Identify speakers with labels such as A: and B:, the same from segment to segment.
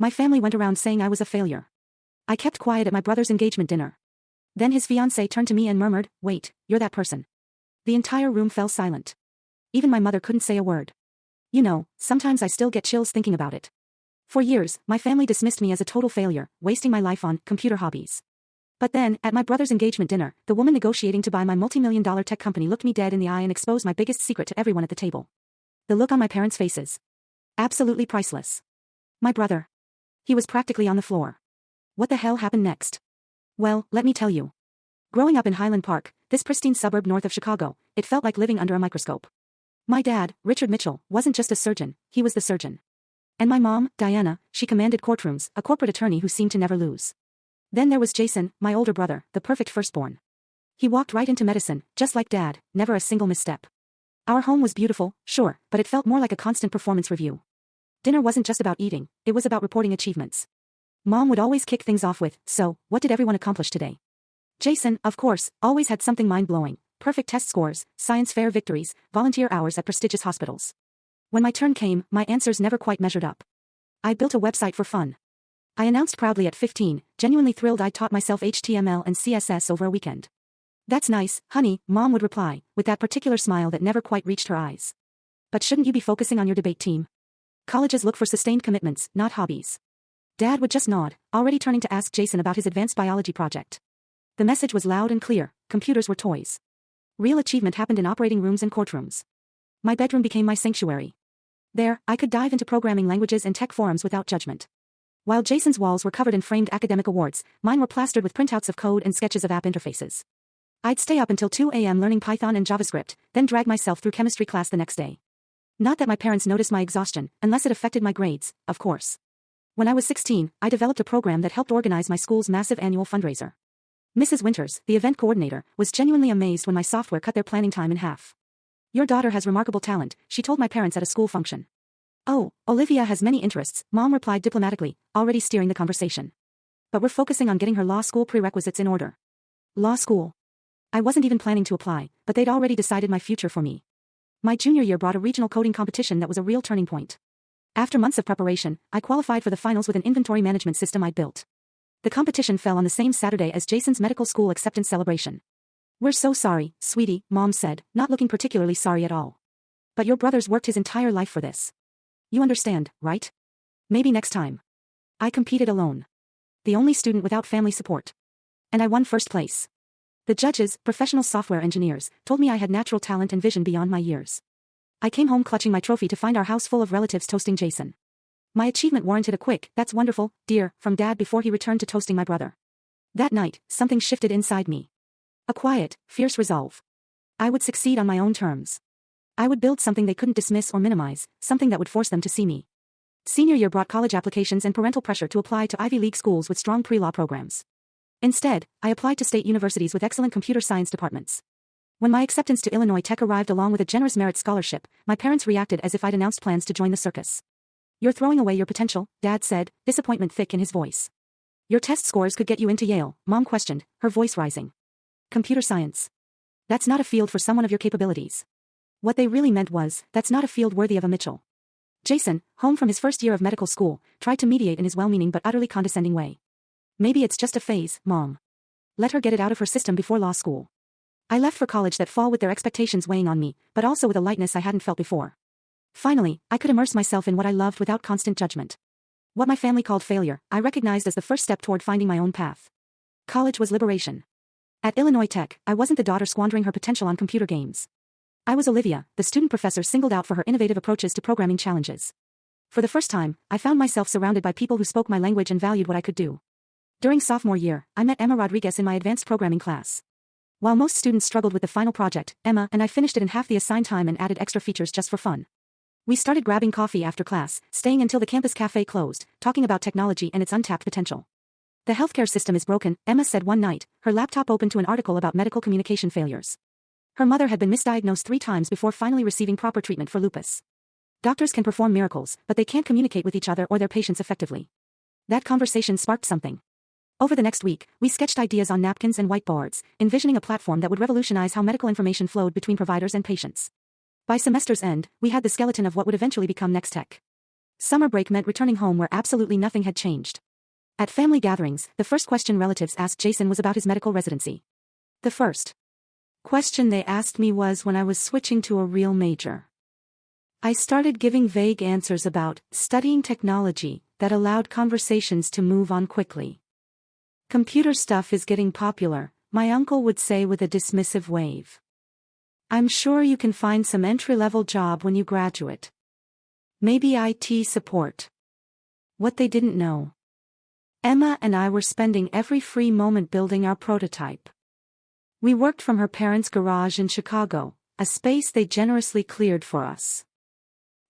A: My family went around saying I was a failure. I kept quiet at my brother's engagement dinner. Then his fiancée turned to me and murmured, "Wait, you're that person." The entire room fell silent. Even my mother couldn't say a word. You know, sometimes I still get chills thinking about it. For years, my family dismissed me as a total failure, wasting my life on computer hobbies. But then, at my brother's engagement dinner, the woman negotiating to buy my multi-million-dollar tech company looked me dead in the eye and exposed my biggest secret to everyone at the table. The look on my parents' faces. Absolutely priceless. My brother. He was practically on the floor. What the hell happened next? Well, let me tell you. Growing up in Highland Park, this pristine suburb north of Chicago, it felt like living under a microscope. My dad, Richard Mitchell, wasn't just a surgeon, he was the surgeon. And my mom, Diana, she commanded courtrooms, a corporate attorney who seemed to never lose. Then there was Jason, my older brother, the perfect firstborn. He walked right into medicine, just like Dad, never a single misstep. Our home was beautiful, sure, but it felt more like a constant performance review. Dinner wasn't just about eating, it was about reporting achievements. Mom would always kick things off with, "So, what did everyone accomplish today?" Jason, of course, always had something mind-blowing: perfect test scores, science fair victories, volunteer hours at prestigious hospitals. When my turn came, my answers never quite measured up. I built a website for fun. I announced proudly at 15, genuinely thrilled I'd taught myself HTML and CSS over a weekend. "That's nice, honey," Mom would reply, with that particular smile that never quite reached her eyes. "But shouldn't you be focusing on your debate team? Colleges look for sustained commitments, not hobbies." Dad would just nod, already turning to ask Jason about his advanced biology project. The message was loud and clear: computers were toys. Real achievement happened in operating rooms and courtrooms. My bedroom became my sanctuary. There, I could dive into programming languages and tech forums without judgment. While Jason's walls were covered in framed academic awards, mine were plastered with printouts of code and sketches of app interfaces. I'd stay up until 2 a.m. learning Python and JavaScript, then drag myself through chemistry class the next day. Not that my parents noticed my exhaustion, unless it affected my grades, of course. When I was 16, I developed a program that helped organize my school's massive annual fundraiser. Mrs. Winters, the event coordinator, was genuinely amazed when my software cut their planning time in half. "Your daughter has remarkable talent," she told my parents at a school function. "Oh, Olivia has many interests," Mom replied diplomatically, already steering the conversation. "But we're focusing on getting her law school prerequisites in order." Law school. I wasn't even planning to apply, but they'd already decided my future for me. My junior year brought a regional coding competition that was a real turning point. After months of preparation, I qualified for the finals with an inventory management system I'd built. The competition fell on the same Saturday as Jason's medical school acceptance celebration. "We're so sorry, sweetie," Mom said, not looking particularly sorry at all. "But your brother's worked his entire life for this. You understand, right? Maybe next time." I competed alone. The only student without family support. And I won first place. The judges, professional software engineers, told me I had natural talent and vision beyond my years. I came home clutching my trophy to find our house full of relatives toasting Jason. My achievement warranted a quick, "That's wonderful, dear," from Dad before he returned to toasting my brother. That night, something shifted inside me. A quiet, fierce resolve. I would succeed on my own terms. I would build something they couldn't dismiss or minimize, something that would force them to see me. Senior year brought college applications and parental pressure to apply to Ivy League schools with strong pre-law programs. Instead, I applied to state universities with excellent computer science departments. When my acceptance to Illinois Tech arrived along with a generous merit scholarship, my parents reacted as if I'd announced plans to join the circus. "You're throwing away your potential," Dad said, disappointment thick in his voice. "Your test scores could get you into Yale," Mom questioned, her voice rising. "Computer science. That's not a field for someone of your capabilities." What they really meant was, that's not a field worthy of a Mitchell. Jason, home from his first year of medical school, tried to mediate in his well-meaning but utterly condescending way. "Maybe it's just a phase, Mom. Let her get it out of her system before law school." I left for college that fall with their expectations weighing on me, but also with a lightness I hadn't felt before. Finally, I could immerse myself in what I loved without constant judgment. What my family called failure, I recognized as the first step toward finding my own path. College was liberation. At Illinois Tech, I wasn't the daughter squandering her potential on computer games. I was Olivia, the student professor singled out for her innovative approaches to programming challenges. For the first time, I found myself surrounded by people who spoke my language and valued what I could do. During sophomore year, I met Emma Rodriguez in my advanced programming class. While most students struggled with the final project, Emma and I finished it in half the assigned time and added extra features just for fun. We started grabbing coffee after class, staying until the campus cafe closed, talking about technology and its untapped potential. "The healthcare system is broken," Emma said one night, her laptop open to an article about medical communication failures. Her mother had been misdiagnosed 3 times before finally receiving proper treatment for lupus. "Doctors can perform miracles, but they can't communicate with each other or their patients effectively." That conversation sparked something. Over the next week, we sketched ideas on napkins and whiteboards, envisioning a platform that would revolutionize how medical information flowed between providers and patients. By semester's end, we had the skeleton of what would eventually become Next Tech. Summer break meant returning home where absolutely nothing had changed. At family gatherings, the first question relatives asked Jason was about his medical residency. The first question they asked me was when I was switching to a real major. I started giving vague answers about studying technology that allowed conversations to move on quickly. Computer stuff is getting popular, my uncle would say with a dismissive wave. I'm sure you can find some entry-level job when you graduate. Maybe IT support. What they didn't know. Emma and I were spending every free moment building our prototype. We worked from her parents' garage in Chicago, a space they generously cleared for us.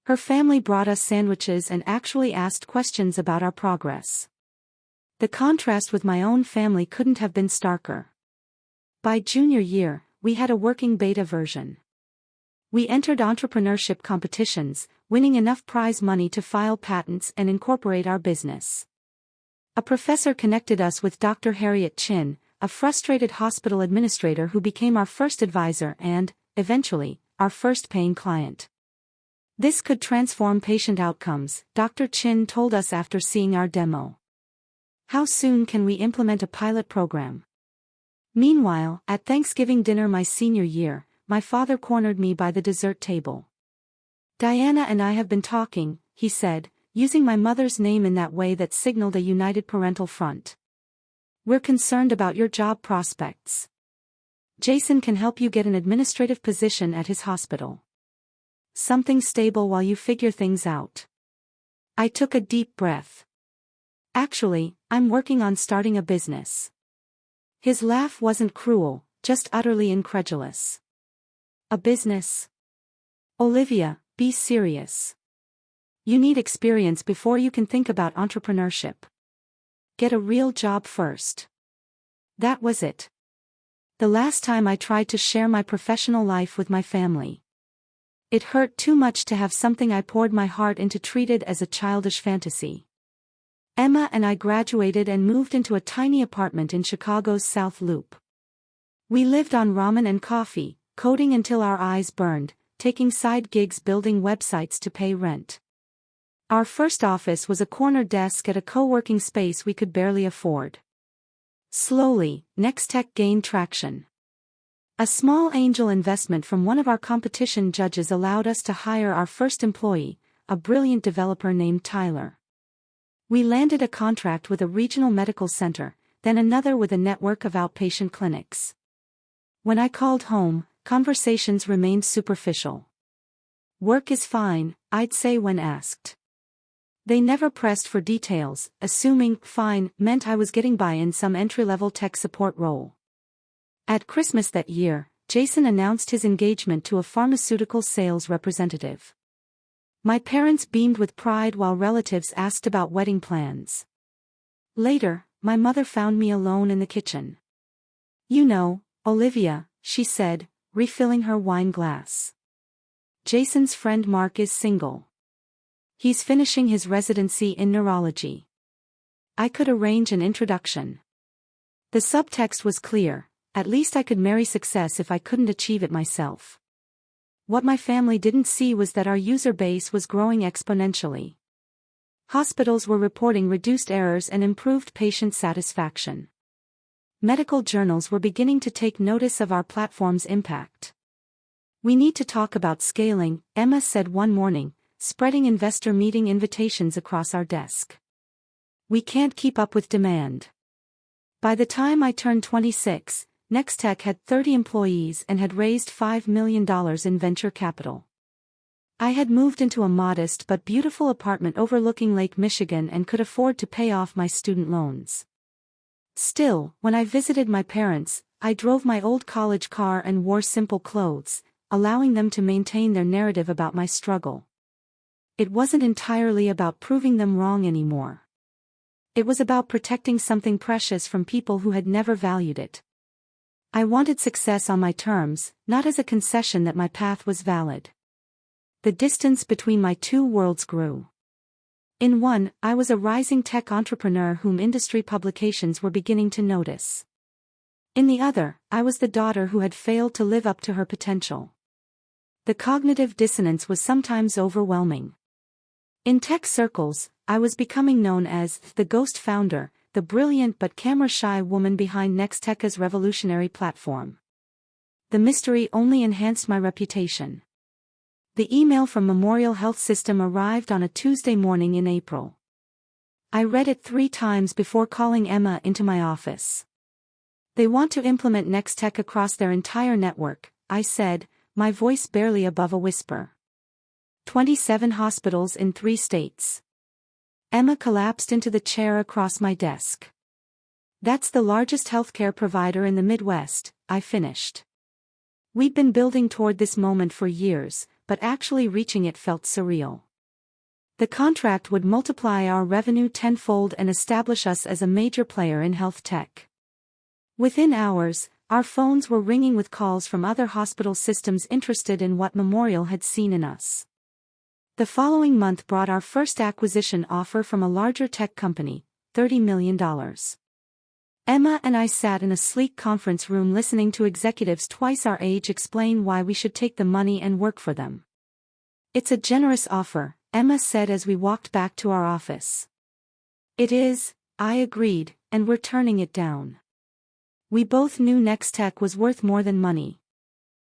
A: Her family brought us sandwiches and actually asked questions about our progress. The contrast with my own family couldn't have been starker. By junior year, we had a working beta version. We entered entrepreneurship competitions, winning enough prize money to file patents and incorporate our business. A professor connected us with Dr. Harriet Chin, a frustrated hospital administrator who became our first advisor and, eventually, our first paying client. This could transform patient outcomes, Dr. Chin told us after seeing our demo. How soon can we implement a pilot program? Meanwhile, at Thanksgiving dinner my senior year, my father cornered me by the dessert table. Diana and I have been talking, he said, using my mother's name in that way that signaled a united parental front. We're concerned about your job prospects. Jason can help you get an administrative position at his hospital. Something stable while you figure things out. I took a deep breath. Actually, I'm working on starting a business. His laugh wasn't cruel, just utterly incredulous. A business? Olivia, be serious. You need experience before you can think about entrepreneurship. Get a real job first. That was it. The last time I tried to share my professional life with my family. It hurt too much to have something I poured my heart into treated as a childish fantasy. Emma and I graduated and moved into a tiny apartment in Chicago's South Loop. We lived on ramen and coffee, coding until our eyes burned, taking side gigs building websites to pay rent. Our first office was a corner desk at a co-working space we could barely afford. Slowly, Nextech gained traction. A small angel investment from one of our competition judges allowed us to hire our first employee, a brilliant developer named Tyler. We landed a contract with a regional medical center, then another with a network of outpatient clinics. When I called home, conversations remained superficial. Work is fine, I'd say when asked. They never pressed for details, assuming fine meant I was getting by in some entry-level tech support role. At Christmas that year, Jason announced his engagement to a pharmaceutical sales representative. My parents beamed with pride while relatives asked about wedding plans. Later, my mother found me alone in the kitchen. You know, Olivia, she said, refilling her wine glass. Jason's friend Mark is single. He's finishing his residency in neurology. I could arrange an introduction. The subtext was clear. At least I could marry success if I couldn't achieve it myself. What my family didn't see was that our user base was growing exponentially. Hospitals were reporting reduced errors and improved patient satisfaction. Medical journals were beginning to take notice of our platform's impact. We need to talk about scaling, Emma said one morning, spreading investor meeting invitations across our desk. We can't keep up with demand. By the time I turned 26, Nextech had 30 employees and had raised $5 million in venture capital. I had moved into a modest but beautiful apartment overlooking Lake Michigan and could afford to pay off my student loans. Still, when I visited my parents, I drove my old college car and wore simple clothes, allowing them to maintain their narrative about my struggle. It wasn't entirely about proving them wrong anymore. It was about protecting something precious from people who had never valued it. I wanted success on my terms, not as a concession that my path was valid. The distance between my two worlds grew. In one, I was a rising tech entrepreneur whom industry publications were beginning to notice. In the other, I was the daughter who had failed to live up to her potential. The cognitive dissonance was sometimes overwhelming. In tech circles, I was becoming known as the ghost founder, the brilliant but camera-shy woman behind Nextech's revolutionary platform. The mystery only enhanced my reputation. The email from Memorial Health System arrived on a Tuesday morning in April. I read it 3 times before calling Emma into my office. They want to implement Nextech across their entire network, I said, my voice barely above a whisper. 27 hospitals in 3 states. Emma collapsed into the chair across my desk. That's the largest healthcare provider in the Midwest, I finished. We'd been building toward this moment for years, but actually reaching it felt surreal. The contract would multiply our revenue tenfold and establish us as a major player in health tech. Within hours, our phones were ringing with calls from other hospital systems interested in what Memorial had seen in us. The following month brought our first acquisition offer from a larger tech company, $30 million. Emma and I sat in a sleek conference room listening to executives twice our age explain why we should take the money and work for them. It's a generous offer, Emma said as we walked back to our office. It is, I agreed, and we're turning it down. We both knew Nextech was worth more than money.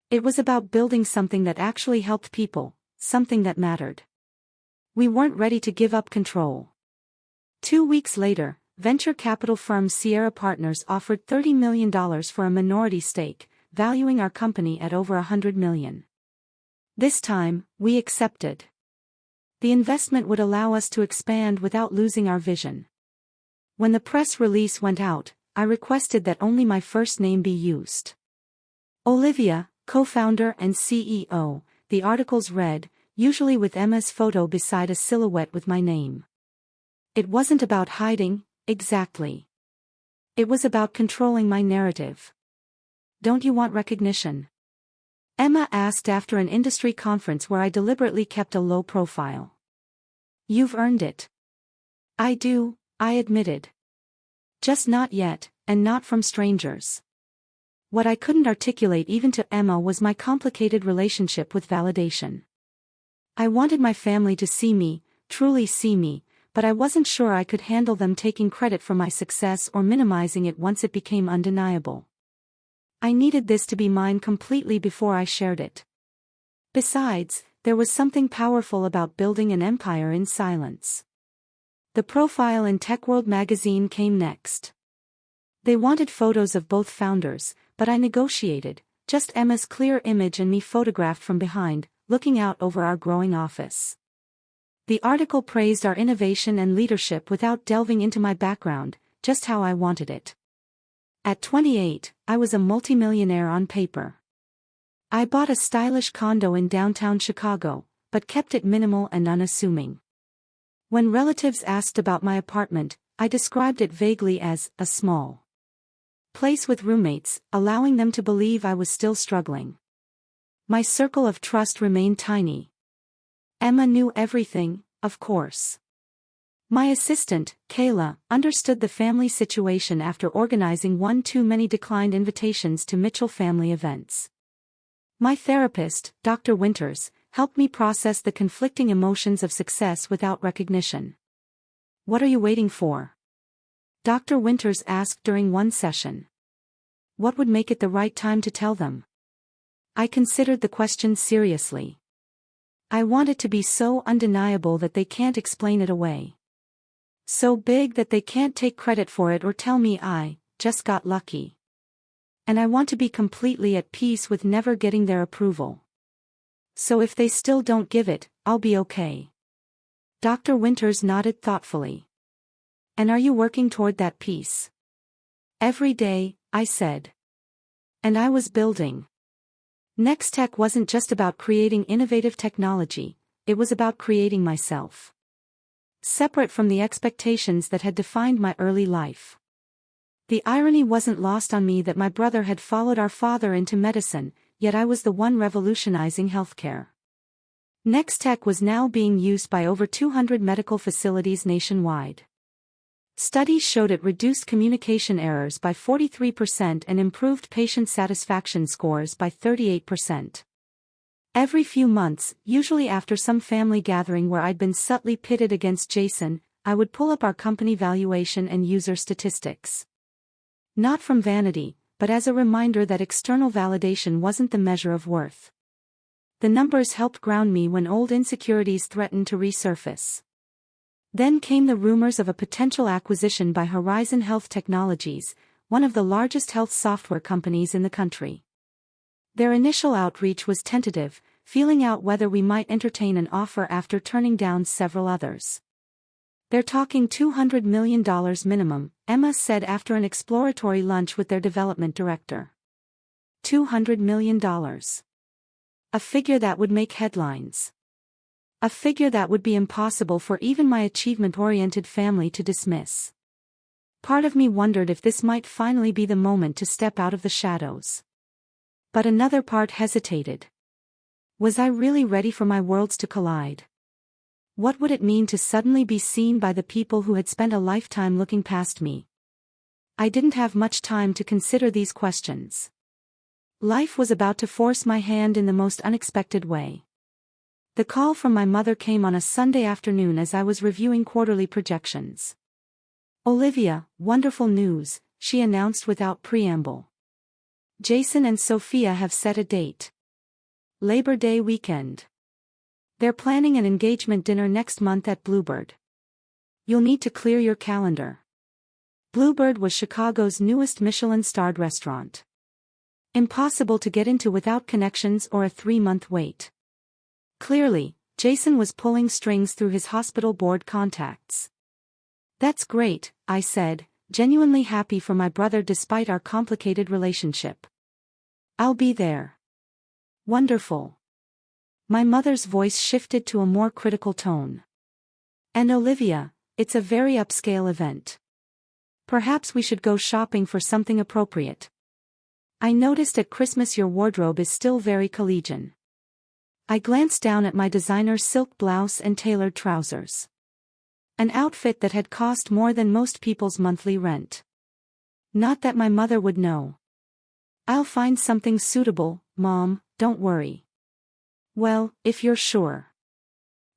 A: It was about building something that actually helped people, something that mattered. We weren't ready to give up control. 2 weeks later, venture capital firm Sierra Partners offered $30 million for a minority stake, valuing our company at over $100 million. This time, we accepted. The investment would allow us to expand without losing our vision. When the press release went out, I requested that only my first name be used. Olivia, co-founder and CEO, the articles read, usually with Emma's photo beside a silhouette with my name. It wasn't about hiding, exactly. It was about controlling my narrative. Don't you want recognition? Emma asked after an industry conference where I deliberately kept a low profile. You've earned it. I do, I admitted. Just not yet, and not from strangers. What I couldn't articulate even to Emma was my complicated relationship with validation. I wanted my family to see me, truly see me, but I wasn't sure I could handle them taking credit for my success or minimizing it once it became undeniable. I needed this to be mine completely before I shared it. Besides, there was something powerful about building an empire in silence. The profile in TechWorld magazine came next. They wanted photos of both founders, but I negotiated, just Emma's clear image and me photographed from behind, looking out over our growing office. The article praised our innovation and leadership without delving into my background, just how I wanted it. At 28, I was a multimillionaire on paper. I bought a stylish condo in downtown Chicago, but kept it minimal and unassuming. When relatives asked about my apartment, I described it vaguely as a small place with roommates, allowing them to believe I was still struggling. My circle of trust remained tiny. Emma knew everything, of course. My assistant, Kayla, understood the family situation after organizing one too many declined invitations to Mitchell family events. My therapist, Dr. Winters, helped me process the conflicting emotions of success without recognition. What are you waiting for? Dr. Winters asked during one session. What would make it the right time to tell them? I considered the question seriously. I want it to be so undeniable that they can't explain it away. So big that they can't take credit for it or tell me I just got lucky. And I want to be completely at peace with never getting their approval. So if they still don't give it, I'll be okay. Dr. Winters nodded thoughtfully. And are you working toward that peace? Every day, I said. And I was building. Nextech wasn't just about creating innovative technology, it was about creating myself. Separate from the expectations that had defined my early life. The irony wasn't lost on me that my brother had followed our father into medicine, yet I was the one revolutionizing healthcare. Nextech was now being used by over 200 medical facilities nationwide. Studies showed it reduced communication errors by 43% and improved patient satisfaction scores by 38%. Every few months, usually after some family gathering where I'd been subtly pitted against Jason, I would pull up our company valuation and user statistics. Not from vanity, but as a reminder that external validation wasn't the measure of worth. The numbers helped ground me when old insecurities threatened to resurface. Then came the rumors of a potential acquisition by Horizon Health Technologies, one of the largest health software companies in the country. Their initial outreach was tentative, feeling out whether we might entertain an offer after turning down several others. "They're talking $200 million minimum," Emma said after an exploratory lunch with their development director. $200 million. A figure that would make headlines. A figure that would be impossible for even my achievement-oriented family to dismiss. Part of me wondered if this might finally be the moment to step out of the shadows. But another part hesitated. Was I really ready for my worlds to collide? What would it mean to suddenly be seen by the people who had spent a lifetime looking past me? I didn't have much time to consider these questions. Life was about to force my hand in the most unexpected way. The call from my mother came on a Sunday afternoon as I was reviewing quarterly projections. "Olivia, wonderful news," she announced without preamble. "Jason and Sophia have set a date. Labor Day weekend. They're planning an engagement dinner next month at Bluebird. You'll need to clear your calendar." Bluebird was Chicago's newest Michelin-starred restaurant. Impossible to get into without connections or a 3-month wait. Clearly, Jason was pulling strings through his hospital board contacts. "That's great," I said, genuinely happy for my brother despite our complicated relationship. "I'll be there." "Wonderful." My mother's voice shifted to a more critical tone. "And Olivia, it's a very upscale event. Perhaps we should go shopping for something appropriate. I noticed at Christmas your wardrobe is still very collegian." I glanced down at my designer silk blouse and tailored trousers. An outfit that had cost more than most people's monthly rent. Not that my mother would know. "I'll find something suitable, Mom, don't worry." "Well, if you're sure."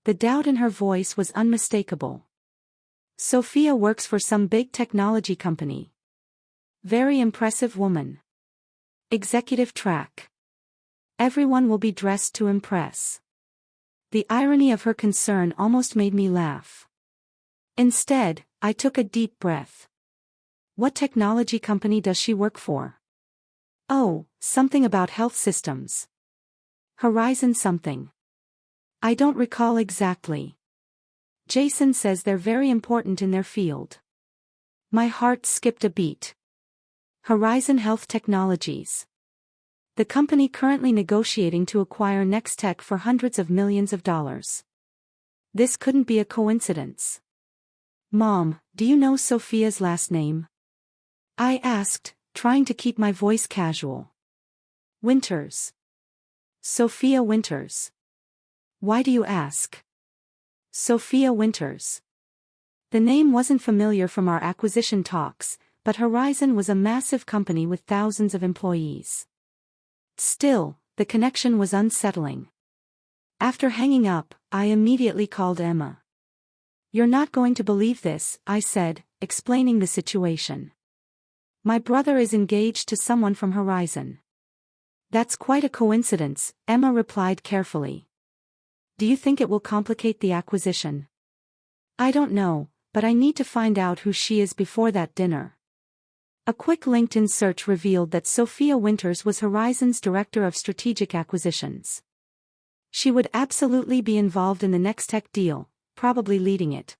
A: The doubt in her voice was unmistakable. "Sophia works for some big technology company. Very impressive woman. Executive track. Everyone will be dressed to impress." The irony of her concern almost made me laugh. Instead, I took a deep breath. What technology company does she work for? "Oh, something about health systems. Horizon something. I don't recall exactly. Jason says they're very important in their field." My heart skipped a beat. Horizon Health Technologies. The company currently negotiating to acquire Nextech for hundreds of millions of dollars. This couldn't be a coincidence. "Mom, do you know Sophia's last name?" I asked, trying to keep my voice casual. "Winters. Sophia Winters." "Why do you ask?" "Sophia Winters." The name wasn't familiar from our acquisition talks, but Horizon was a massive company with thousands of employees. Still, the connection was unsettling. After hanging up, I immediately called Emma. "You're not going to believe this," I said, explaining the situation. "My brother is engaged to someone from Horizon." "That's quite a coincidence," Emma replied carefully. "Do you think it will complicate the acquisition?" "I don't know, but I need to find out who she is before that dinner." A quick LinkedIn search revealed that Sophia Winters was Horizon's Director of Strategic Acquisitions. She would absolutely be involved in the Nextech deal, probably leading it.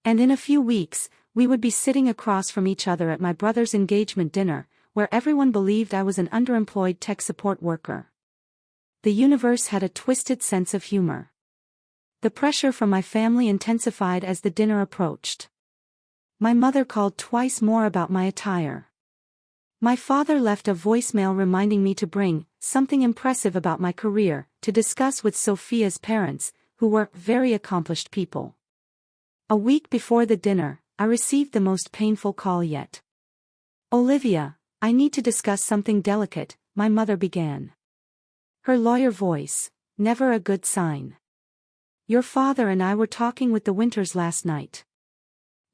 A: And in a few weeks, we would be sitting across from each other at my brother's engagement dinner, where everyone believed I was an underemployed tech support worker. The universe had a twisted sense of humor. The pressure from my family intensified as the dinner approached. My mother called twice more about my attire. My father left a voicemail reminding me to bring something impressive about my career to discuss with Sophia's parents, who were very accomplished people. A week before the dinner, I received the most painful call yet. "Olivia, I need to discuss something delicate," my mother began. Her lawyer voice, never a good sign. Your father and I were talking with the Winters last night.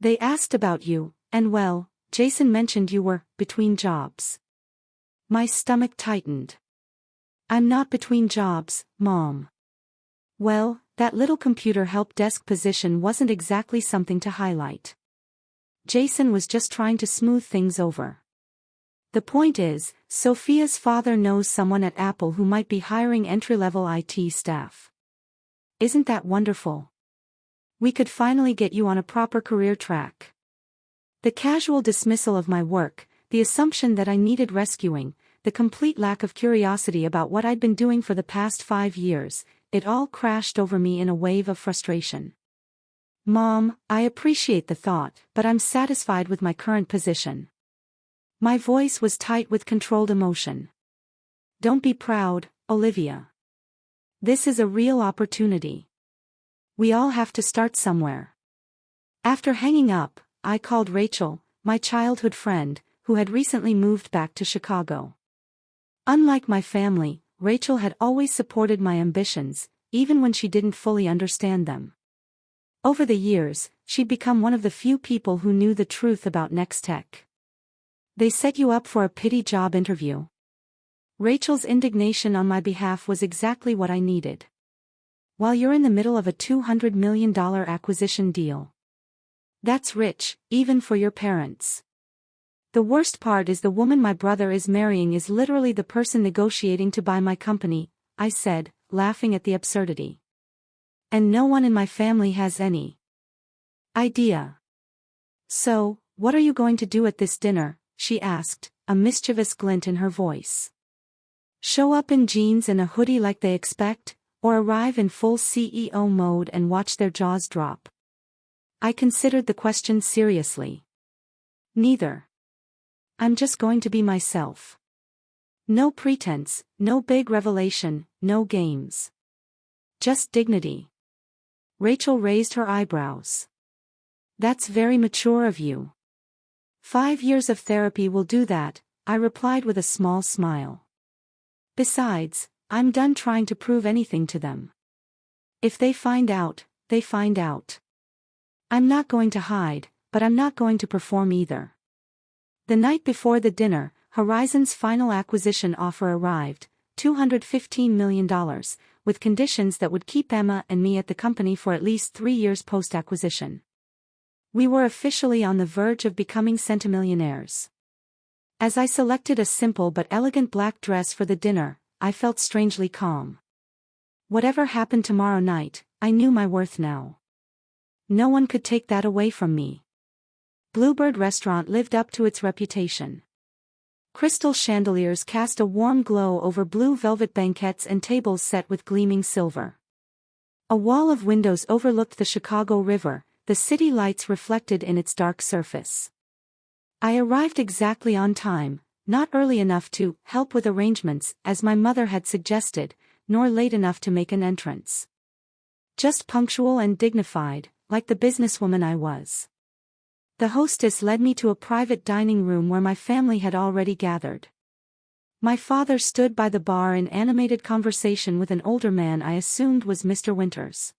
A: They asked about you, and well, Jason mentioned you were between jobs. My stomach tightened. I'm not between jobs, Mom. Well, that little computer help desk position wasn't exactly something to highlight. Jason was just trying to smooth things over. The point is, Sophia's father knows someone at Apple who might be hiring entry-level IT staff. Isn't that wonderful? We could finally get you on a proper career track. The casual dismissal of my work, the assumption that I needed rescuing, the complete lack of curiosity about what I'd been doing for the past 5 years, it all crashed over me in a wave of frustration. Mom, I appreciate the thought, but I'm satisfied with my current position. My voice was tight with controlled emotion. Don't be proud, Olivia. This is a real opportunity. We all have to start somewhere. After hanging up, I called Rachel, my childhood friend, who had recently moved back to Chicago. Unlike my family, Rachel had always supported my ambitions, even when she didn't fully understand them. Over the years, she'd become one of the few people who knew the truth about Next Tech. They set you up for a pity job interview. Rachel's indignation on my behalf was exactly what I needed. While you're in the middle of a $200 million acquisition deal. That's rich, even for your parents. The worst part is the woman my brother is marrying is literally the person negotiating to buy my company, I said, laughing at the absurdity. And no one in my family has any idea. So, what are you going to do at this dinner? She asked, a mischievous glint in her voice. Show up in jeans and a hoodie like they expect, or arrive in full CEO mode and watch their jaws drop? I considered the question seriously. Neither. I'm just going to be myself. No pretense, no big revelation, no games. Just dignity. Rachel raised her eyebrows. That's very mature of you. 5 years of therapy will do that, I replied with a small smile. Besides, I'm done trying to prove anything to them. If they find out, they find out. I'm not going to hide, but I'm not going to perform either. The night before the dinner, Horizon's final acquisition offer arrived, $215 million, with conditions that would keep Emma and me at the company for at least 3 years post-acquisition. We were officially on the verge of becoming centimillionaires. As I selected a simple but elegant black dress for the dinner, I felt strangely calm. Whatever happened tomorrow night, I knew my worth now. No one could take that away from me. Bluebird Restaurant lived up to its reputation. Crystal chandeliers cast a warm glow over blue velvet banquettes and tables set with gleaming silver. A wall of windows overlooked the Chicago River, the city lights reflected in its dark surface. I arrived exactly on time, not early enough to help with arrangements, as my mother had suggested, nor late enough to make an entrance. Just punctual and dignified, like the businesswoman I was. The hostess led me to a private dining room where my family had already gathered. My father stood by the bar in animated conversation with an older man I assumed was Mr. Winters.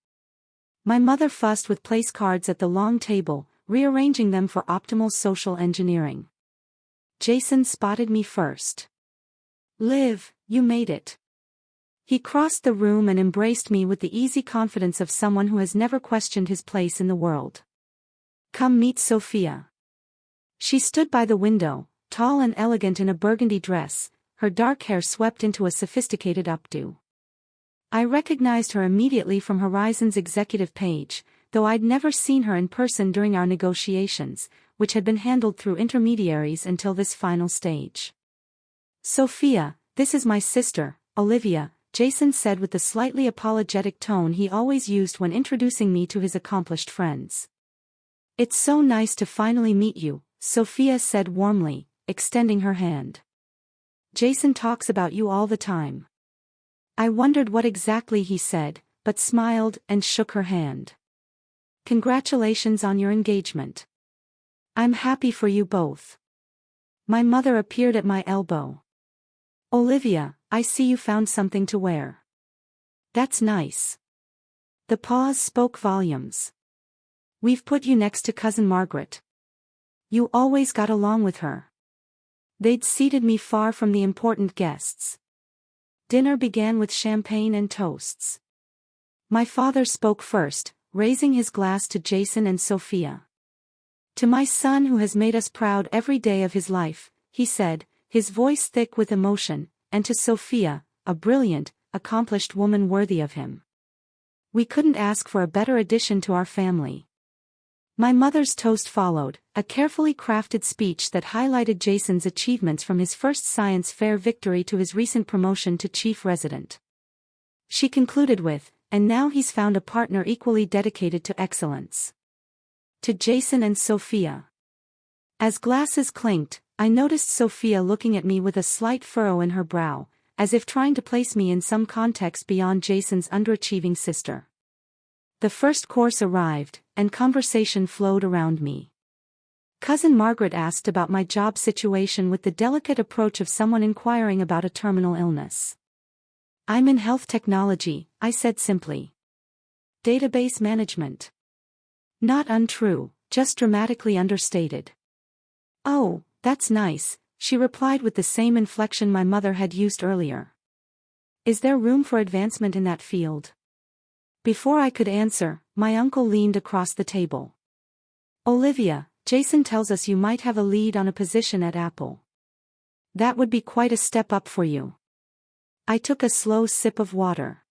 A: My mother fussed with place cards at the long table, rearranging them for optimal social engineering. Jason spotted me first. Liv, you made it. He crossed the room and embraced me with the easy confidence of someone who has never questioned his place in the world. Come meet Sophia. She stood by the window, tall and elegant in a burgundy dress, her dark hair swept into a sophisticated updo. I recognized her immediately from Horizon's executive page, though I'd never seen her in person during our negotiations, which had been handled through intermediaries until this final stage. Sophia, this is my sister, Olivia, Jason said with the slightly apologetic tone he always used when introducing me to his accomplished friends. It's so nice to finally meet you, Sophia said warmly, extending her hand. Jason talks about you all the time. I wondered what exactly he said, but smiled and shook her hand. Congratulations on your engagement. I'm happy for you both. My mother appeared at my elbow. Olivia, I see you found something to wear. That's nice. The pause spoke volumes. We've put you next to Cousin Margaret. You always got along with her. They'd seated me far from the important guests. Dinner began with champagne and toasts. My father spoke first, raising his glass to Jason and Sophia. To my son who has made us proud every day of his life, he said, his voice thick with emotion, and to Sophia, a brilliant, accomplished woman worthy of him. We couldn't ask for a better addition to our family. My mother's toast followed, a carefully crafted speech that highlighted Jason's achievements from his first science fair victory to his recent promotion to chief resident. She concluded with, "And now he's found a partner equally dedicated to excellence." To Jason and Sophia. As glasses clinked, I noticed Sophia looking at me with a slight furrow in her brow, as if trying to place me in some context beyond Jason's underachieving sister. The first course arrived, and conversation flowed around me. Cousin Margaret asked about my job situation with the delicate approach of someone inquiring about a terminal illness. "I'm in health technology," I said simply. "Database management." Not untrue, just dramatically understated. "Oh, that's nice," she replied with the same inflection my mother had used earlier. "Is there room for advancement in that field?" Before I could answer, my uncle leaned across the table. "Olivia, Jason tells us you might have a lead on a position at Apple. That would be quite a step up for you." I took a slow sip of water.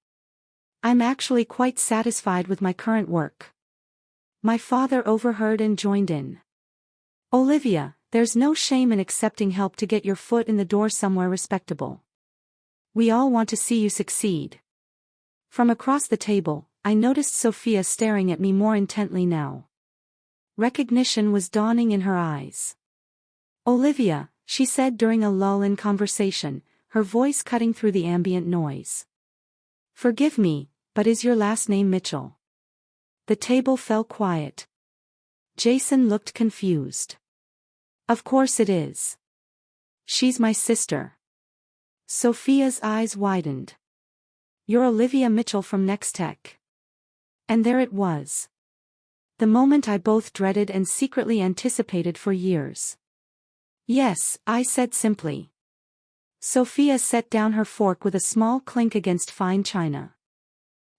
A: "I'm actually quite satisfied with my current work." My father overheard and joined in. "Olivia, there's no shame in accepting help to get your foot in the door somewhere respectable. We all want to see you succeed." From across the table, I noticed Sophia staring at me more intently now. Recognition was dawning in her eyes. "Olivia," she said during a lull in conversation, her voice cutting through the ambient noise. "Forgive me, but is your last name Mitchell?" The table fell quiet. Jason looked confused. "Of course it is. She's my sister." Sophia's eyes widened. "You're Olivia Mitchell from Nextech." And there it was. The moment I both dreaded and secretly anticipated for years. "Yes," I said simply. Sophia set down her fork with a small clink against fine china.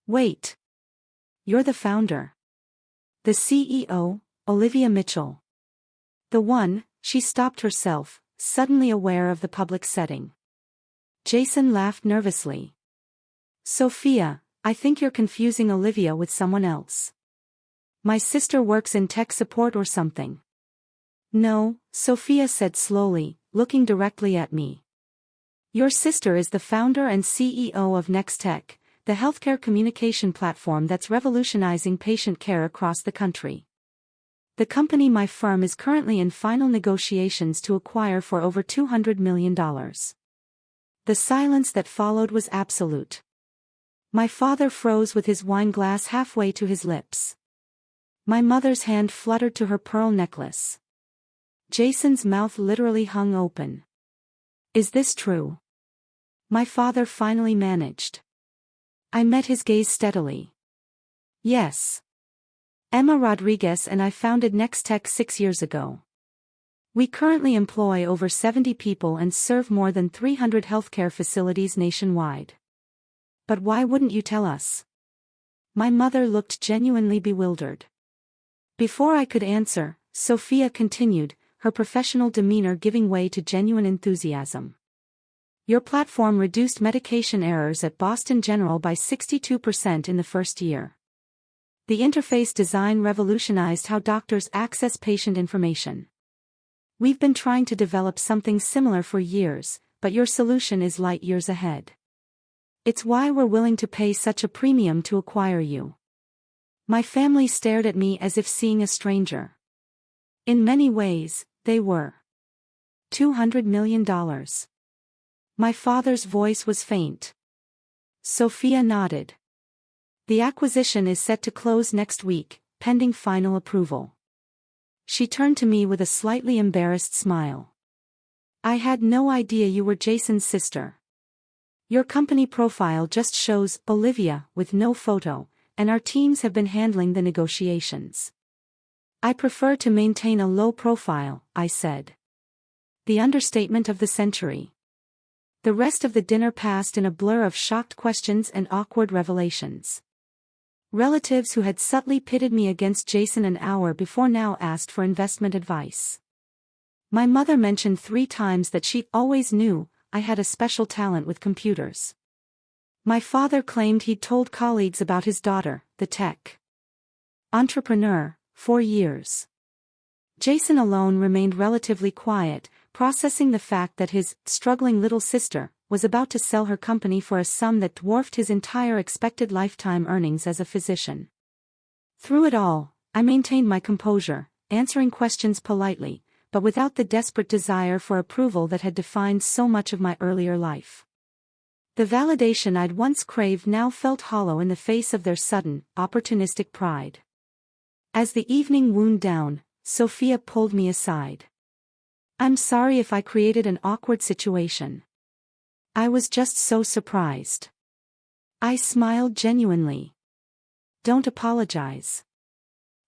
A: "Wait. You're the founder. The CEO, Olivia Mitchell. The one," she stopped herself, suddenly aware of the public setting. Jason laughed nervously. "Sophia, I think you're confusing Olivia with someone else. My sister works in tech support or something." "No," Sophia said slowly, looking directly at me. "Your sister is the founder and CEO of Nextech, the healthcare communication platform that's revolutionizing patient care across the country. The company my firm is currently in final negotiations to acquire for over $200 million. The silence that followed was absolute. My father froze with his wine glass halfway to his lips. My mother's hand fluttered to her pearl necklace. Jason's mouth literally hung open. "Is this true?" My father finally managed. I met his gaze steadily. "Yes. Emma Rodriguez and I founded Nextech 6 years ago. We currently employ over 70 people and serve more than 300 healthcare facilities nationwide. But why wouldn't you tell us?" My mother looked genuinely bewildered. Before I could answer, Sophia continued, her professional demeanor giving way to genuine enthusiasm. "Your platform reduced medication errors at Boston General by 62% in the first year. The interface design revolutionized how doctors access patient information. We've been trying to develop something similar for years, but your solution is light years ahead. It's why we're willing to pay such a premium to acquire you." My family stared at me as if seeing a stranger. In many ways, they were. $200 million. My father's voice was faint. Sophia nodded. "The acquisition is set to close next week, pending final approval." She turned to me with a slightly embarrassed smile. "I had no idea you were Jason's sister." Your company profile just shows Olivia with no photo, and our teams have been handling the negotiations. I prefer to maintain a low profile, I said. The understatement of the century. The rest of the dinner passed in a blur of shocked questions and awkward revelations. Relatives who had subtly pitted me against Jason an hour before now asked for investment advice. My mother mentioned 3 times that she always knew I had a special talent with computers. My father claimed he'd told colleagues about his daughter, the tech entrepreneur, for years. Jason alone remained relatively quiet, processing the fact that his struggling little sister was about to sell her company for a sum that dwarfed his entire expected lifetime earnings as a physician. Through it all, I maintained my composure, answering questions politely, but without the desperate desire for approval that had defined so much of my earlier life. The validation I'd once craved now felt hollow in the face of their sudden, opportunistic pride. As the evening wound down, Sophia pulled me aside. "I'm sorry if I created an awkward situation. I was just so surprised." I smiled genuinely. "Don't apologize.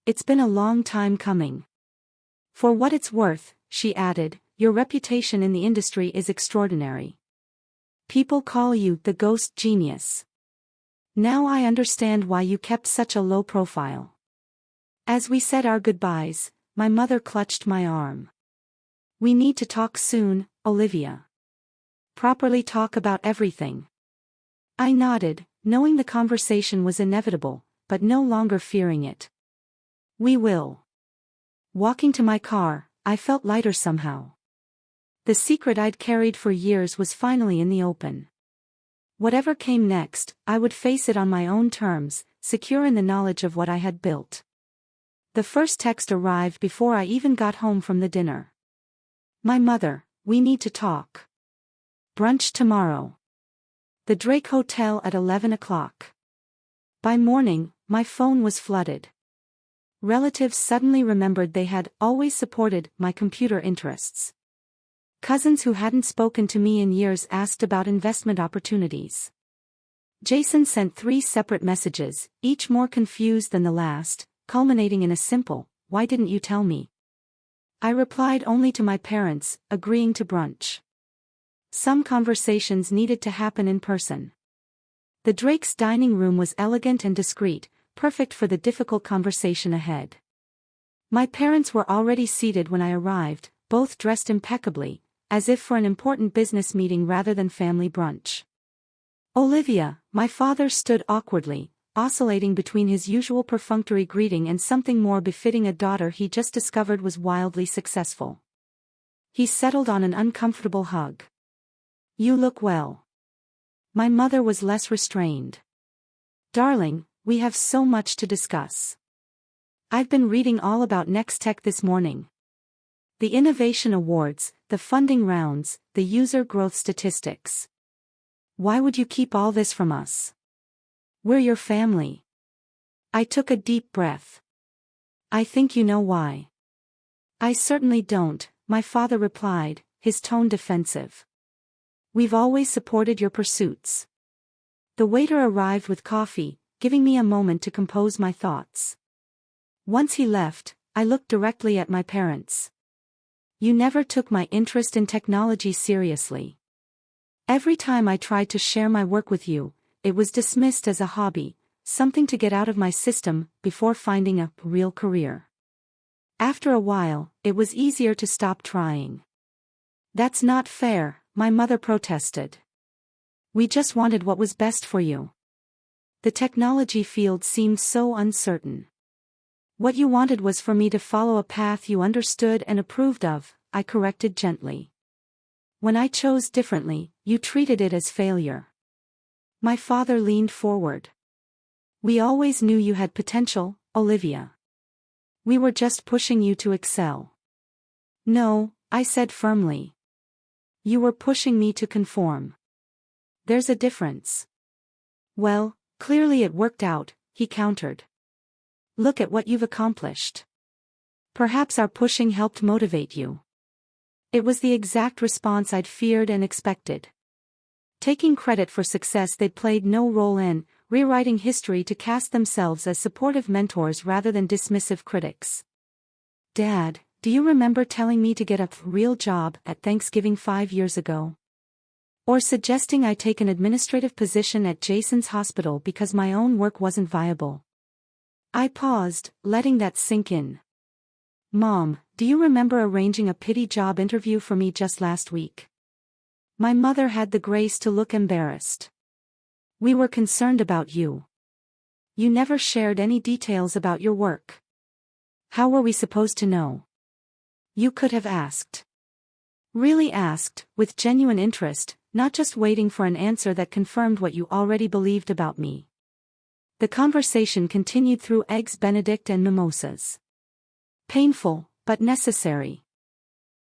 A: It's been a long time coming. For what it's worth," she added, "your reputation in the industry is extraordinary. People call you the ghost genius. Now I understand why you kept such a low profile." As we said our goodbyes, my mother clutched my arm. "We need to talk soon, Olivia. Properly talk about everything." I nodded, knowing the conversation was inevitable, but no longer fearing it. "We will." Walking to my car, I felt lighter somehow. The secret I'd carried for years was finally in the open. Whatever came next, I would face it on my own terms, secure in the knowledge of what I had built. The first text arrived before I even got home from the dinner. "My mother, we need to talk. Brunch tomorrow. The Drake Hotel at 11 o'clock. By morning, my phone was flooded. Relatives suddenly remembered they had always supported my computer interests. Cousins who hadn't spoken to me in years asked about investment opportunities. Jason sent 3 separate messages, each more confused than the last, culminating in a simple, "Why didn't you tell me?" I replied only to my parents, agreeing to brunch. Some conversations needed to happen in person. The Drake's dining room was elegant and discreet, perfect for the difficult conversation ahead. My parents were already seated when I arrived, both dressed impeccably, as if for an important business meeting rather than family brunch. "Olivia," my father stood awkwardly, oscillating between his usual perfunctory greeting and something more befitting a daughter he just discovered was wildly successful. He settled on an uncomfortable hug. "You look well." My mother was less restrained. "Darling, we have so much to discuss. I've been reading all about Next Tech this morning. The innovation awards, the funding rounds, the user growth statistics. Why would you keep all this from us? We're your family." I took a deep breath. "I think you know why." "I certainly don't," my father replied, his tone defensive. "We've always supported your pursuits." The waiter arrived with coffee, giving me a moment to compose my thoughts. Once he left, I looked directly at my parents. "You never took my interest in technology seriously. Every time I tried to share my work with you, it was dismissed as a hobby, something to get out of my system before finding a real career. After a while, it was easier to stop trying." "That's not fair," my mother protested. "We just wanted what was best for you. The technology field seemed so uncertain. What you wanted was for me to follow a path you understood and approved of," I corrected gently. "When I chose differently, you treated it as failure." My father leaned forward. "We always knew you had potential, Olivia. We were just pushing you to excel." "No," I said firmly. "You were pushing me to conform. There's a difference." "Well, clearly it worked out," he countered. "Look at what you've accomplished. Perhaps our pushing helped motivate you." It was the exact response I'd feared and expected. taking credit for success they'd played no role in, rewriting history to cast themselves as supportive mentors rather than dismissive critics. Dad, do you remember telling me to get a real job at Thanksgiving 5 years ago? Or suggesting I take an administrative position at Jason's hospital because my own work wasn't viable? I paused, letting that sink in. Mom, do you remember arranging a pity job interview for me just last week? My mother had the grace to look embarrassed. We were concerned about you. You never shared any details about your work. How were we supposed to know? You could have asked. Really asked, with genuine interest, not just waiting for an answer that confirmed what you already believed about me. The conversation continued through Eggs Benedict and mimosas. Painful, but necessary.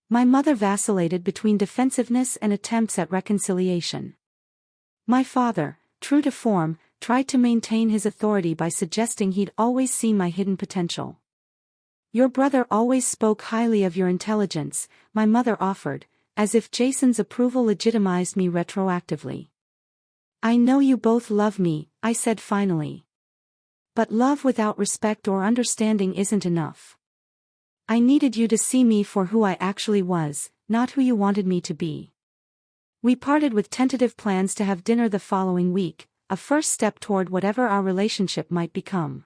A: My mother vacillated between defensiveness and attempts at reconciliation. My father, true to form, tried to maintain his authority by suggesting he'd always seen my hidden potential. Your brother always spoke highly of your intelligence, my mother offered, as if Jason's approval legitimized me retroactively. I know you both love me, I said finally. But love without respect or understanding isn't enough. I needed you to see me for who I actually was, not who you wanted me to be. We parted with tentative plans to have dinner the following week, a first step toward whatever our relationship might become.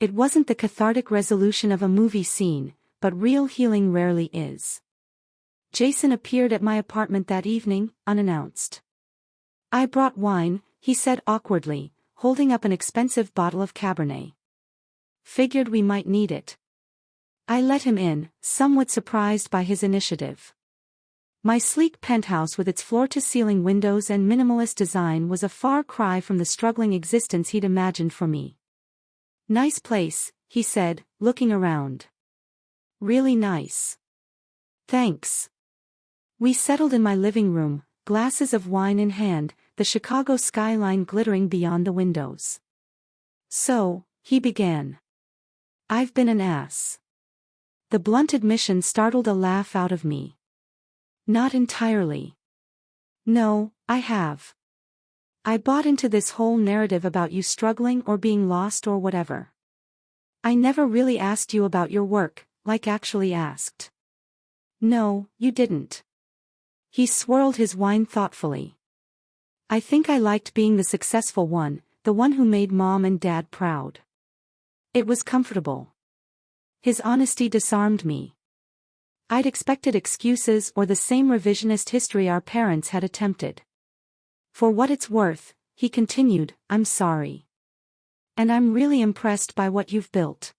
A: It wasn't the cathartic resolution of a movie scene, but real healing rarely is. Jason appeared at my apartment that evening, unannounced. I brought wine, he said awkwardly, holding up an expensive bottle of Cabernet. Figured we might need it. I let him in, somewhat surprised by his initiative. My sleek penthouse with its floor-to-ceiling windows and minimalist design was a far cry from the struggling existence he'd imagined for me. Nice place, he said, looking around. Really nice. Thanks. We settled in my living room, glasses of wine in hand, the Chicago skyline glittering beyond the windows. So, he began. I've been an ass. The blunt admission startled a laugh out of me. Not entirely. No, I have. I bought into this whole narrative about you struggling or being lost or whatever. I never really asked you about your work, like actually asked. No, you didn't. He swirled his wine thoughtfully. I think I liked being the successful one, the one who made Mom and Dad proud. It was comfortable. His honesty disarmed me. I'd expected excuses or the same revisionist history our parents had attempted. For what it's worth, he continued, I'm sorry. And I'm really impressed by what you've built.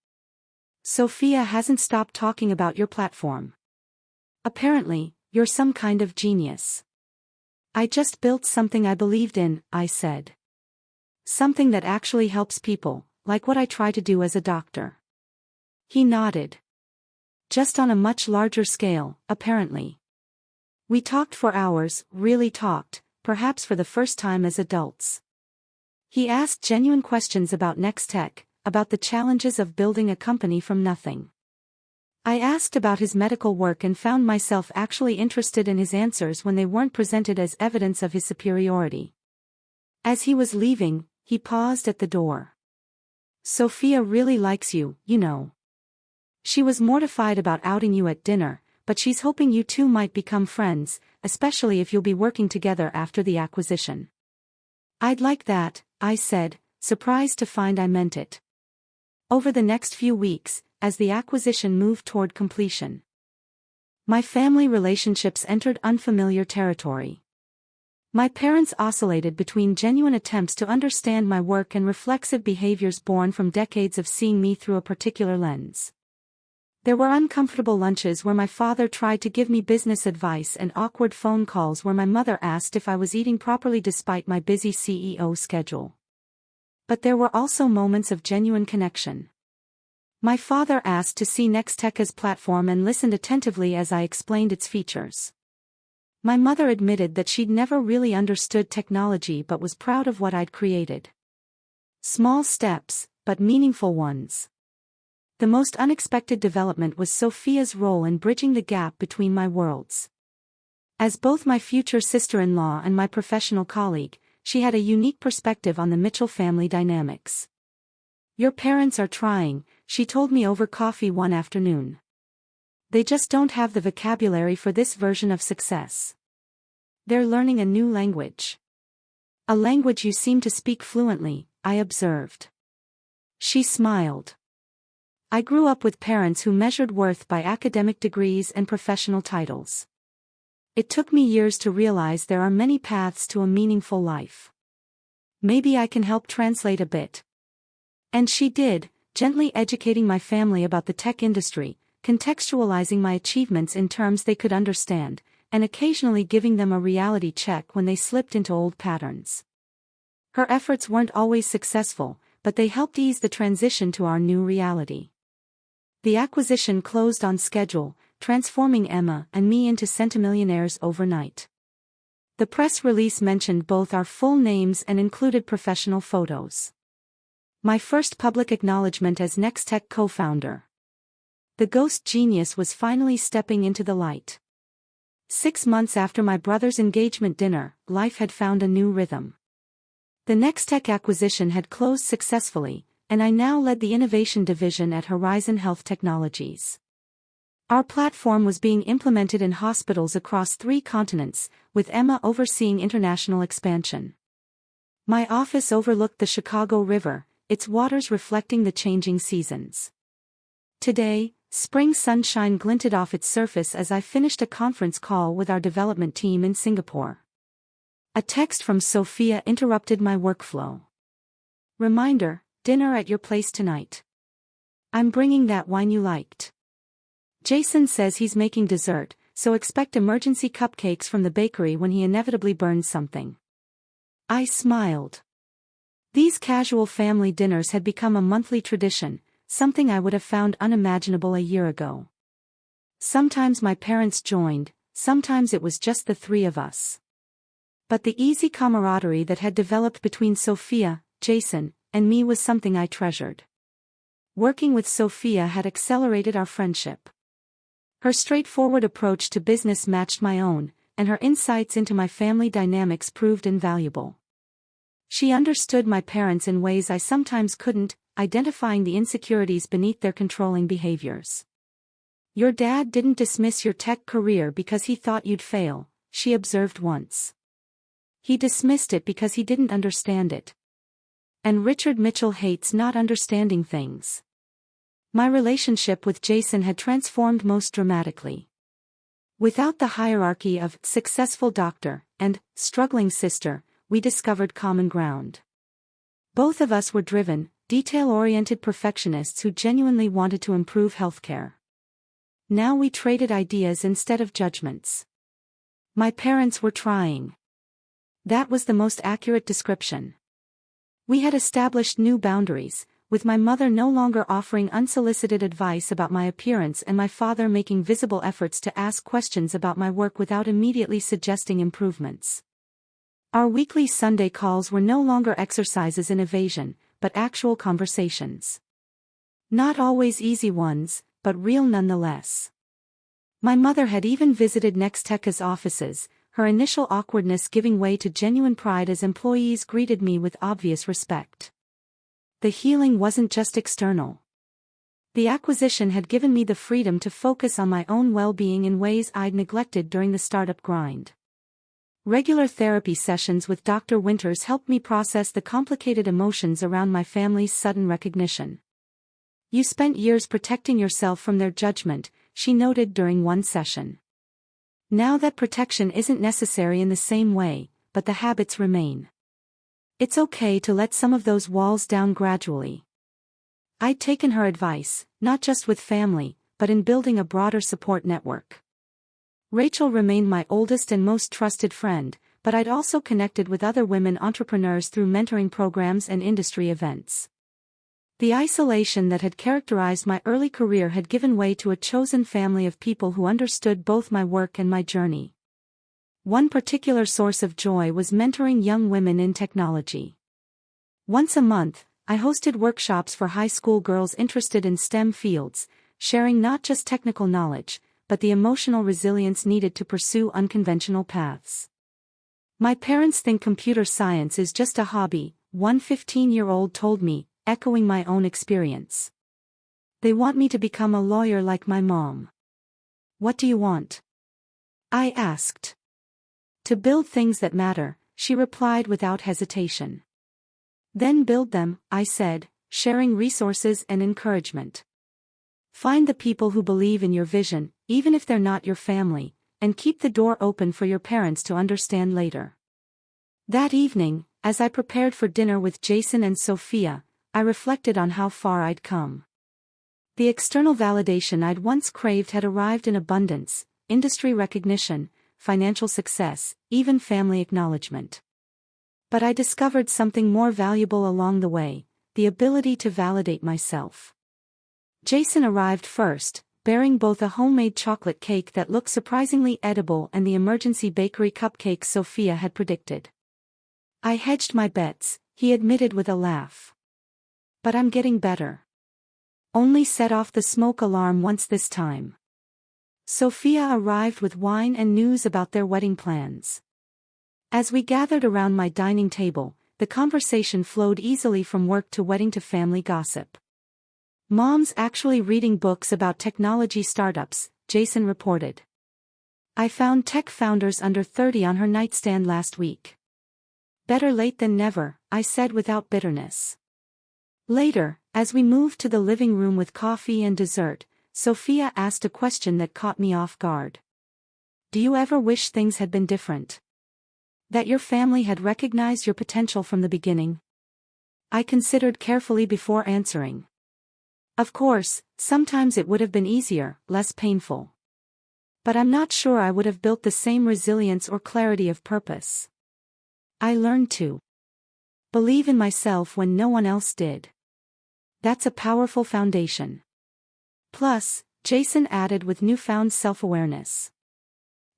A: Sophia hasn't stopped talking about your platform. Apparently, you're some kind of genius. I just built something I believed in, I said. Something that actually helps people, like what I try to do as a doctor. He nodded. Just on a much larger scale, apparently. We talked for hours, really talked, perhaps for the first time as adults. He asked genuine questions about Next Tech, about the challenges of building a company from nothing. I asked about his medical work and found myself actually interested in his answers when they weren't presented as evidence of his superiority. As he was leaving, he paused at the door. Sophia really likes you, you know. She was mortified about outing you at dinner, but she's hoping you two might become friends, especially if you'll be working together after the acquisition. I'd like that, I said, surprised to find I meant it. Over the next few weeks, as the acquisition moved toward completion, my family relationships entered unfamiliar territory. My parents oscillated between genuine attempts to understand my work and reflexive behaviors born from decades of seeing me through a particular lens. There were uncomfortable lunches where my father tried to give me business advice and awkward phone calls where my mother asked if I was eating properly despite my busy CEO schedule. But there were also moments of genuine connection. My father asked to see Nextech's platform and listened attentively as I explained its features. My mother admitted that she'd never really understood technology but was proud of what I'd created. Small steps, but meaningful ones. The most unexpected development was Sophia's role in bridging the gap between my worlds. As both my future sister-in-law and my professional colleague, she had a unique perspective on the Mitchell family dynamics. "Your parents are trying," she told me over coffee one afternoon. "They just don't have the vocabulary for this version of success. They're learning a new language." "A language you seem to speak fluently," I observed. She smiled. "I grew up with parents who measured worth by academic degrees and professional titles. It took me years to realize there are many paths to a meaningful life. Maybe I can help translate a bit." And she did, gently educating my family about the tech industry, contextualizing my achievements in terms they could understand, and occasionally giving them a reality check when they slipped into old patterns. Her efforts weren't always successful, but they helped ease the transition to our new reality. The acquisition closed on schedule, transforming Emma and me into centimillionaires overnight. The press release mentioned both our full names and included professional photos. My first public acknowledgement as Nextech co-founder. The ghost genius was finally stepping into the light. 6 months after my brother's engagement dinner, life had found a new rhythm. The Nextech acquisition had closed successfully, and I now led the innovation division at Horizon Health Technologies. Our platform was being implemented in hospitals across 3 continents, with Emma overseeing international expansion. My office overlooked the Chicago River, its waters reflecting the changing seasons. Today, spring sunshine glinted off its surface as I finished a conference call with our development team in Singapore. A text from Sophia interrupted my workflow. "Reminder, dinner at your place tonight. I'm bringing that wine you liked. Jason says he's making dessert, so expect emergency cupcakes from the bakery when he inevitably burns something." I smiled. These casual family dinners had become a monthly tradition, something I would have found unimaginable a year ago. Sometimes my parents joined, sometimes it was just the 3 of us. But the easy camaraderie that had developed between Sophia, Jason, and me was something I treasured. Working with Sophia had accelerated our friendship. Her straightforward approach to business matched my own, and her insights into my family dynamics proved invaluable. She understood my parents in ways I sometimes couldn't, identifying the insecurities beneath their controlling behaviors. "Your dad didn't dismiss your tech career because he thought you'd fail," she observed once. "He dismissed it because he didn't understand it. And Richard Mitchell hates not understanding things." My relationship with Jason had transformed most dramatically. Without the hierarchy of successful doctor and struggling sister, we discovered common ground. Both of us were driven, detail-oriented perfectionists who genuinely wanted to improve healthcare. Now we traded ideas instead of judgments. My parents were trying. That was the most accurate description. We had established new boundaries, with my mother no longer offering unsolicited advice about my appearance and my father making visible efforts to ask questions about my work without immediately suggesting improvements. Our weekly Sunday calls were no longer exercises in evasion, but actual conversations. Not always easy ones, but real nonetheless. My mother had even visited Nextech's offices, her initial awkwardness giving way to genuine pride as employees greeted me with obvious respect. The healing wasn't just external. The acquisition had given me the freedom to focus on my own well-being in ways I'd neglected during the startup grind. Regular therapy sessions with Dr. Winters helped me process the complicated emotions around my family's sudden recognition. "You spent years protecting yourself from their judgment," she noted during one session. "Now that protection isn't necessary in the same way, but the habits remain. It's okay to let some of those walls down gradually." I'd taken her advice, not just with family, but in building a broader support network. Rachel remained my oldest and most trusted friend, but I'd also connected with other women entrepreneurs through mentoring programs and industry events. The isolation that had characterized my early career had given way to a chosen family of people who understood both my work and my journey. One particular source of joy was mentoring young women in technology. Once a month, I hosted workshops for high school girls interested in STEM fields, sharing not just technical knowledge, but the emotional resilience needed to pursue unconventional paths. My parents think computer science is just a hobby, one 15-year-old told me, echoing my own experience. They want me to become a lawyer like my mom. What do you want? I asked. To build things that matter, she replied without hesitation. Then build them, I said, sharing resources and encouragement. Find the people who believe in your vision, even if they're not your family, and keep the door open for your parents to understand later. That evening, as I prepared for dinner with Jason and Sophia, I reflected on how far I'd come. The external validation I'd once craved had arrived in abundance: industry recognition, financial success, even family acknowledgement. But I discovered something more valuable along the way: the ability to validate myself. Jason arrived first, bearing both a homemade chocolate cake that looked surprisingly edible and the emergency bakery cupcakes Sophia had predicted. I hedged my bets, he admitted with a laugh. But I'm getting better. Only set off the smoke alarm once this time. Sophia arrived with wine and news about their wedding plans. As we gathered around my dining table, the conversation flowed easily from work to wedding to family gossip. Mom's actually reading books about technology startups, Jason reported. I found tech founders under 30 on her nightstand last week. Better late than never, I said without bitterness. Later, as we moved to the living room with coffee and dessert, Sophia asked a question that caught me off guard. Do you ever wish things had been different? That your family had recognized your potential from the beginning? I considered carefully before answering. Of course, sometimes it would have been easier, less painful. But I'm not sure I would have built the same resilience or clarity of purpose. I learned to believe in myself when no one else did. That's a powerful foundation. Plus, Jason added with newfound self-awareness.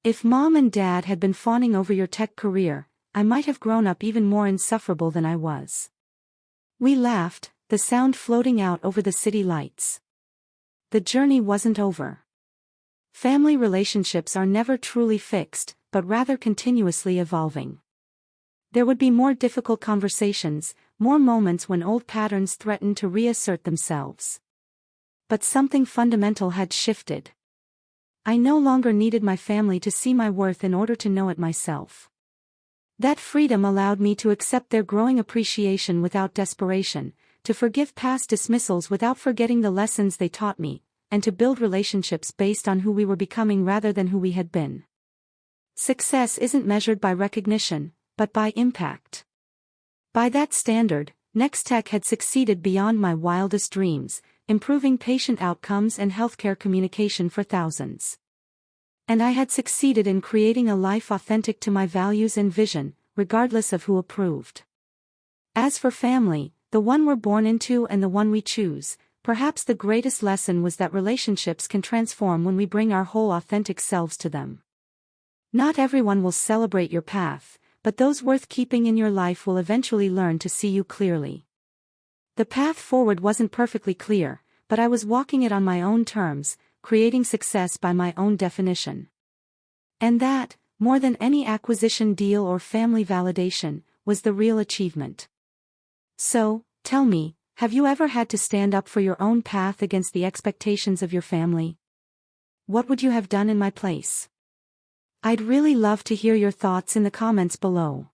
A: If Mom and Dad had been fawning over your tech career, I might have grown up even more insufferable than I was. We laughed, the sound floating out over the city lights. The journey wasn't over. Family relationships are never truly fixed, but rather continuously evolving. There would be more difficult conversations, more moments when old patterns threatened to reassert themselves. But something fundamental had shifted. I no longer needed my family to see my worth in order to know it myself. That freedom allowed me to accept their growing appreciation without desperation, to forgive past dismissals without forgetting the lessons they taught me, and to build relationships based on who we were becoming rather than who we had been. Success isn't measured by recognition, but by impact. By that standard, Nextech had succeeded beyond my wildest dreams, improving patient outcomes and healthcare communication for thousands. And I had succeeded in creating a life authentic to my values and vision, regardless of who approved. As for family, the one we're born into and the one we choose, perhaps the greatest lesson was that relationships can transform when we bring our whole authentic selves to them. Not everyone will celebrate your path, but those worth keeping in your life will eventually learn to see you clearly. The path forward wasn't perfectly clear, but I was walking it on my own terms, creating success by my own definition. And that, more than any acquisition deal or family validation, was the real achievement. So, tell me, have you ever had to stand up for your own path against the expectations of your family? What would you have done in my place? I'd really love to hear your thoughts in the comments below.